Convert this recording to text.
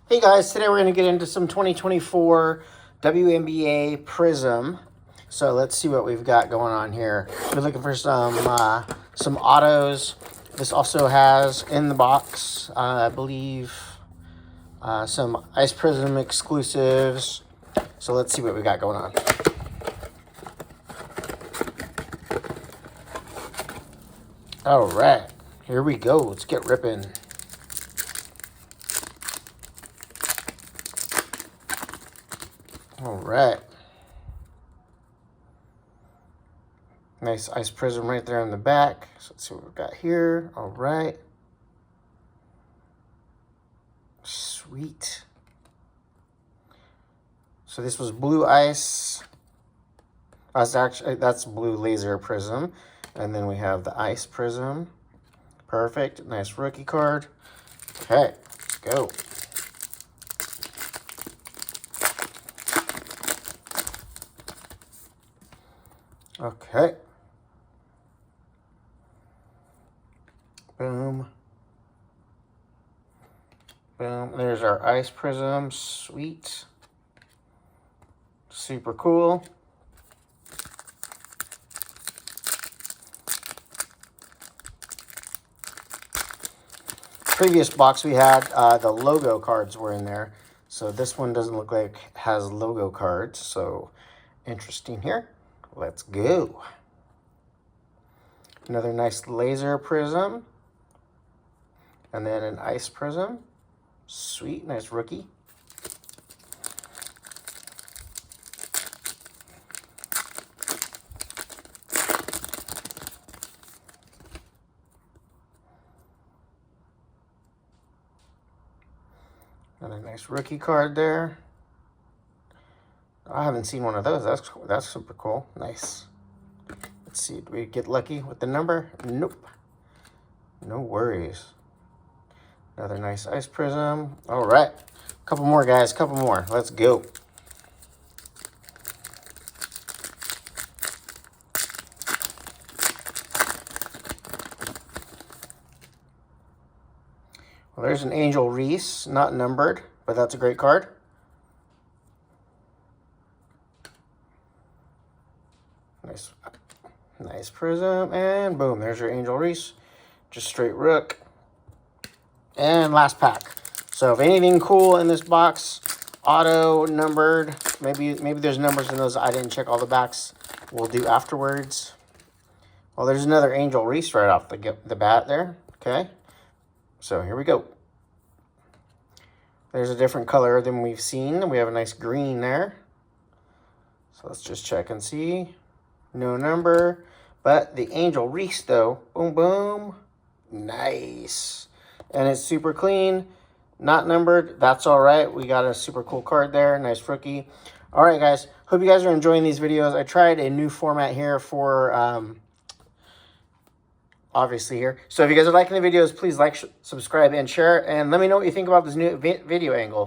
Hey guys, today we're going to get into some 2024 WNBA Prizm. So let's see what we've got going on here. We're looking for some autos. This also has in the box, I believe, some Ice Prizm exclusives. So let's see what we got going on. All right, here we go. Let's get ripping. All right. Nice Ice Prizm right there on the back. So let's see what we've got here. All right. Sweet. So this was blue ice. That's blue laser Prizm. And then we have the Ice Prizm. Perfect. Nice rookie card. Okay, let's go. Okay. Boom. Boom. There's our Ice Prizm. Sweet. Super cool. Previous box we had, the logo cards were in there. So this one doesn't look like it has logo cards. So interesting here. Let's go. Another nice laser Prizm. And then an Ice Prizm. Sweet, nice rookie. Another nice rookie card there. I haven't seen one of those. That's super cool. Nice. Let's see. Did we get lucky with the number? Nope. No worries. Another nice Ice Prizm. All right. Couple more, guys. Couple more. Let's go. Well, there's an Angel Reese. Not numbered, but that's a great card. Nice Prizm, and boom, there's your Angel Reese. Just straight rook. And last pack. So if anything cool in this box, auto, numbered, maybe there's numbers in those I didn't check all the backs, we'll do afterwards. Well, there's another Angel Reese right off the bat there. Okay, so here we go. There's a different color than we've seen. We have a nice green there. So let's just check and see. No number, but the Angel Reese though, boom, boom, nice. And it's super clean, not numbered, that's all right. We got a super cool card there, nice rookie. All right, guys, hope you guys are enjoying these videos. I tried a new format here for, obviously here. So if you guys are liking the videos, please like, subscribe, and share. And let me know what you think about this new video angle.